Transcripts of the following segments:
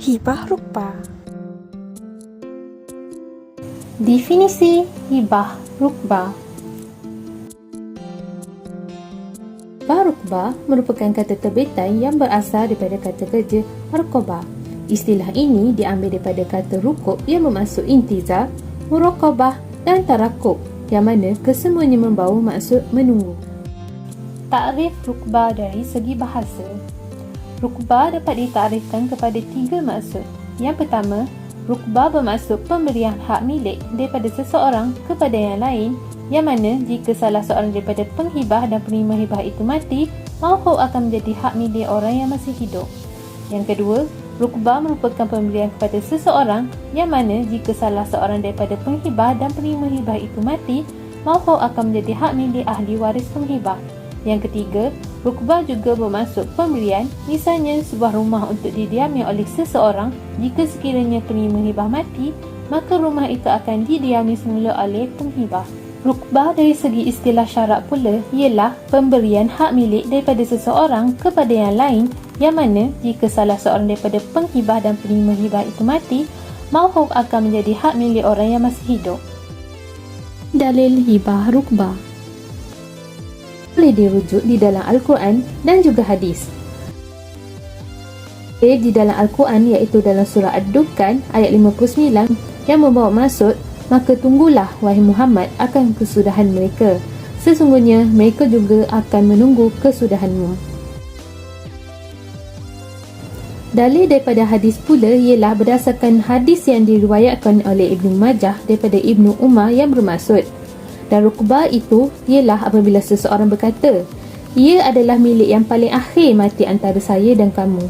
Hibah rukbah. Definisi hibah rukbah. Hibah rukbah merupakan kata terbitan yang berasal daripada kata kerja rukbah. Istilah ini diambil daripada kata rukub yang bermaksud intizar, muraqabah dan tarakub yang mana kesemuanya membawa maksud menunggu. Takrif rukbah dari segi bahasa. Rukbah dapat ditakrifkan kepada 3 maksud. Yang pertama, rukbah bermaksud pemberian hak milik daripada seseorang kepada yang lain, yang mana jika salah seorang daripada penghibah dan penerima hibah itu mati, mahfuz akan menjadi hak milik orang yang masih hidup. Yang kedua, rukbah merupakan pemberian kepada seseorang, yang mana jika salah seorang daripada penghibah dan penerima hibah itu mati, mahfuz akan menjadi hak milik ahli waris penghibah. Yang ketiga, rukbah juga bermaksud pemberian, misalnya sebuah rumah untuk didiami oleh seseorang. Jika sekiranya penerima hibah mati, maka rumah itu akan didiami semula oleh penghibah. Rukbah dari segi istilah syarak pula ialah pemberian hak milik daripada seseorang kepada yang lain, yang mana jika salah seorang daripada penghibah dan penerima hibah itu mati, mahfuz akan menjadi hak milik orang yang masih hidup. Dalil hibah rukbah boleh dirujuk di dalam Al-Quran dan juga hadis. Di dalam Al-Quran iaitu dalam surah Ad-Dukhan ayat 59 yang membawa maksud, maka tunggulah wahai Muhammad akan kesudahan mereka, sesungguhnya mereka juga akan menunggu kesudahanmu. Dalil daripada hadis pula ialah berdasarkan hadis yang diriwayatkan oleh Ibnu Majah daripada Ibnu Umar yang bermaksud, dan rukbah itu ialah apabila seseorang berkata, ia adalah milik yang paling akhir mati antara saya dan kamu.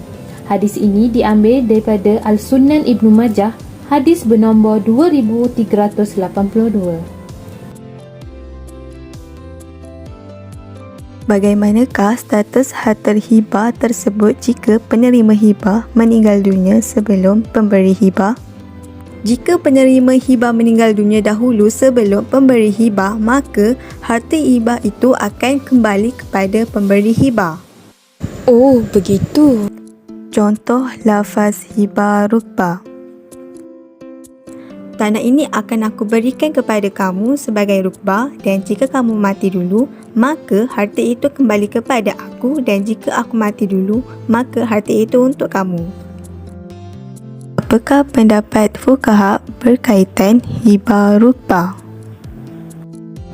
Hadis ini diambil daripada Al-Sunan Ibnu Majah, hadis bernombor 2382. Bagaimanakah status harta hibah tersebut jika penerima hibah meninggal dunia sebelum pemberi hibah? Jika penerima hibah meninggal dunia dahulu sebelum pemberi hibah, maka harta hibah itu akan kembali kepada pemberi hibah. Oh, begitu. Contoh lafaz hibah rukbah. Tanah ini akan aku berikan kepada kamu sebagai rukbah, dan jika kamu mati dulu, maka harta itu kembali kepada aku, dan jika aku mati dulu, maka harta itu untuk kamu. Apakah pendapat fuqaha berkaitan hibah rukbah?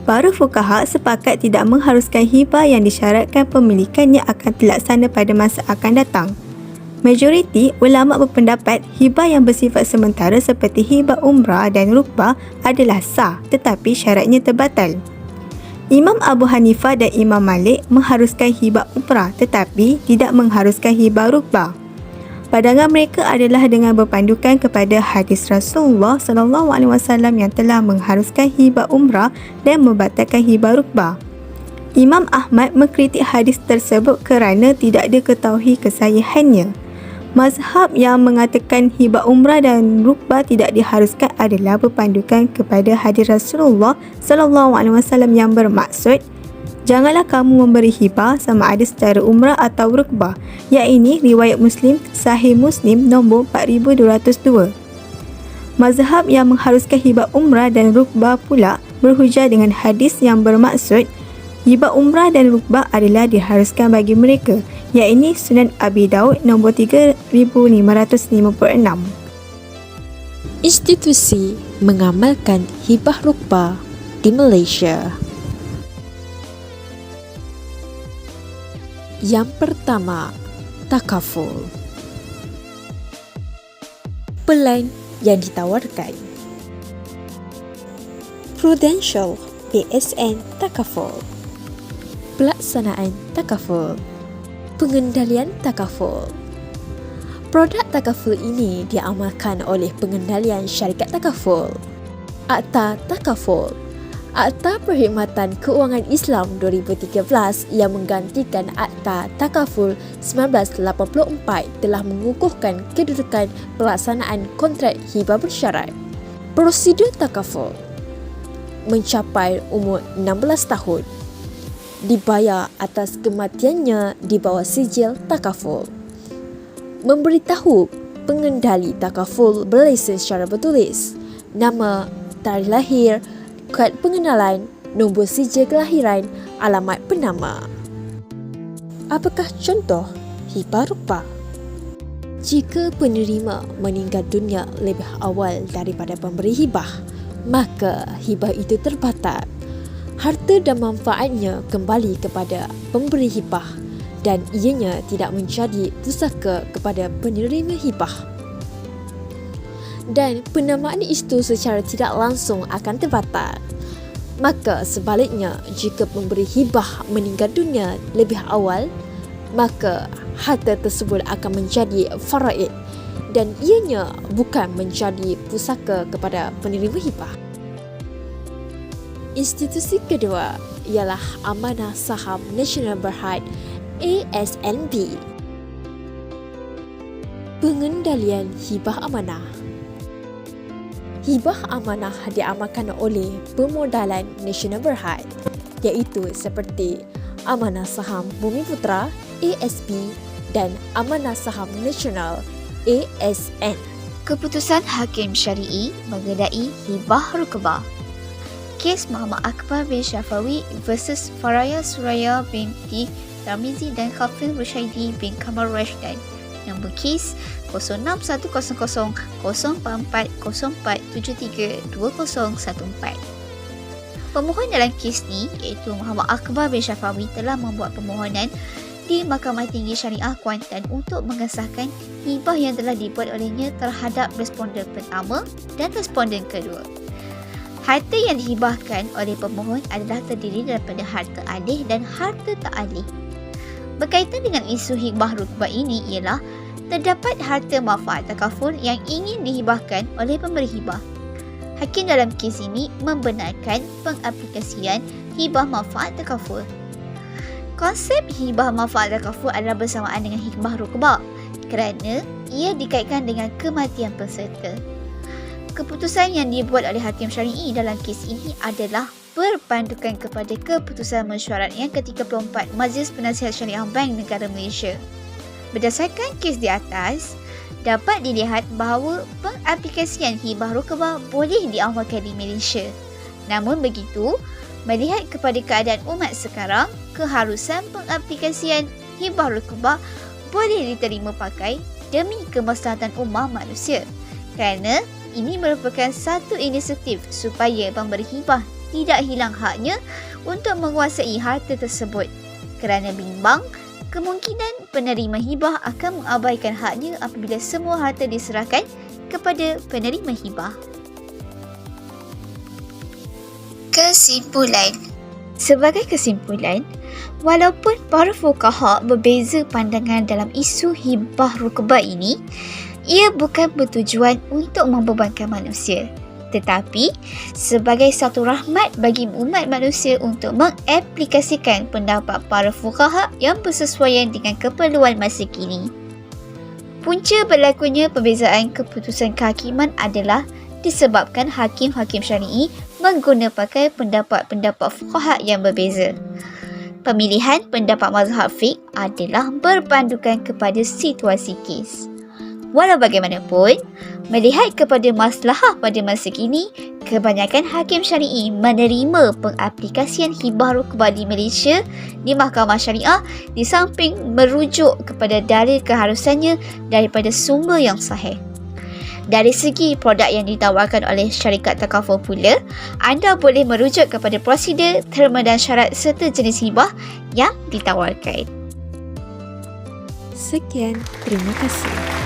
Para fuqaha sepakat tidak mengharuskan hibah yang disyaratkan pemilikannya akan terlaksana pada masa akan datang. Majoriti ulama berpendapat hibah yang bersifat sementara seperti hibah umrah dan rukbah adalah sah, tetapi syaratnya terbatal. Imam Abu Hanifah dan Imam Malik mengharuskan hibah umrah tetapi tidak mengharuskan hibah rukbah. Pandangan mereka adalah dengan berpandukan kepada hadis Rasulullah SAW yang telah mengharuskan hibah umrah dan membatalkan hibah rukbah. Imam Ahmad mengkritik hadis tersebut kerana tidak diketahui kesahihannya. Mazhab yang mengatakan hibah umrah dan rukbah tidak diharuskan adalah berpandukan kepada hadis Rasulullah SAW yang bermaksud, janganlah kamu memberi hibah sama ada secara umrah atau rukbah, iaitu riwayat Muslim, Sahih Muslim nombor 4202. Mazhab yang mengharuskan hibah umrah dan rukbah pula berhujah dengan hadis yang bermaksud, hibah umrah dan rukbah adalah diharuskan bagi mereka, iaitu Sunan Abi Daud nombor 3556. Institusi mengamalkan hibah rukbah di Malaysia. Yang pertama, takaful. Pelan yang ditawarkan. Prudential PSN Takaful. Pelaksanaan takaful. Pengendalian takaful. Produk takaful ini diamalkan oleh pengendalian syarikat takaful. Akta Takaful. Akta Perkhidmatan Keuangan Islam 2013 yang menggantikan Akta Takaful 1984 telah mengukuhkan kedudukan pelaksanaan kontrak hibah bersyarat. Prosedur takaful mencapai umur 16 tahun. Dibayar atas kematiannya di bawah sijil takaful. Memberitahu pengendali takaful berlesen secara bertulis, nama, tarikh lahir, kad pengenalan, nombor sijil kelahiran, alamat penama. Apakah contoh hibah rukbah? Jika penerima meninggal dunia lebih awal daripada pemberi hibah, maka hibah itu terbatal. Harta dan manfaatnya kembali kepada pemberi hibah dan ianya tidak menjadi pusaka kepada penerima hibah. Dan penamaan itu secara tidak langsung akan terbatal. Maka sebaliknya, jika pemberi hibah meninggal dunia lebih awal, maka harta tersebut akan menjadi faraid dan ianya bukan menjadi pusaka kepada penerima hibah. Institusi kedua ialah Amanah Saham Nasional Berhad ASNB. Pengendalian hibah amanah. Hibah amanah diamalkan oleh Pemodalan Nasional Berhad, iaitu seperti Amanah Saham Bumiputra ASB dan Amanah Saham Nasional ASN. Keputusan Hakim Syari'i mengenai hibah rukbah. Kes Muhammad Akbar bin Syafawi versus Faraya Suraya binti Tarmizi dan Khafil Rushaidi bin Kamal Rashdan. Nombor kes 06104404732014. Pemohon dalam kes ni iaitu Muhammad Akbar bin Syafawi telah membuat permohonan di Mahkamah Tinggi Syariah Kuantan untuk mengesahkan hibah yang telah dibuat olehnya terhadap responden pertama dan responden kedua. Harta yang dihibahkan oleh pemohon adalah terdiri daripada harta alih dan harta tak alih. Berkaitan dengan isu hibah rukbah ini ialah terdapat harta manfaat takaful yang ingin dihibahkan oleh pemberi hibah. Hakim dalam kes ini membenarkan pengaplikasian hibah manfaat takaful. Konsep hibah manfaat takaful adalah bersamaan dengan hibah rukbah kerana ia dikaitkan dengan kematian peserta. Keputusan yang dibuat oleh Hakim Syari'i dalam kes ini adalah berpandukan kepada keputusan mesyuarat yang ke-34 Majlis Penasihat Syariah Bank Negara Malaysia. Berdasarkan kes di atas, dapat dilihat bahawa pengaplikasian hibah rukbah boleh diamalkan di Malaysia. Namun begitu, melihat kepada keadaan umat sekarang, keharusan pengaplikasian hibah rukbah boleh diterima pakai demi kemaslahatan ummah manusia. Kerana ini merupakan satu inisiatif supaya pemberi hibah tidak hilang haknya untuk menguasai harta tersebut. Kerana bimbang, kemungkinan penerima hibah akan mengabaikan haknya apabila semua harta diserahkan kepada penerima hibah. Kesimpulan. Sebagai kesimpulan, walaupun para fuqaha berbeza pandangan dalam isu hibah rukbah ini, ia bukan bertujuan untuk membebankan manusia, tetapi sebagai satu rahmat bagi umat manusia untuk mengaplikasikan pendapat para fuqaha yang bersesuaian dengan keperluan masa kini. Punca berlakunya perbezaan keputusan kehakiman adalah disebabkan hakim-hakim syari'i mengguna pakai pendapat-pendapat fuqaha yang berbeza. Pemilihan pendapat mazhab fiqh adalah berpandukan kepada situasi kes. Walau bagaimanapun, melihat kepada maslahah pada masa kini, kebanyakan hakim syari'i menerima pengaplikasian hibah rukbah di Malaysia di Mahkamah Syariah di samping merujuk kepada dalil keharusannya daripada sumber yang sahih. Dari segi produk yang ditawarkan oleh syarikat takaful pula, anda boleh merujuk kepada prosedur, terma dan syarat serta jenis hibah yang ditawarkan. Sekian, terima kasih.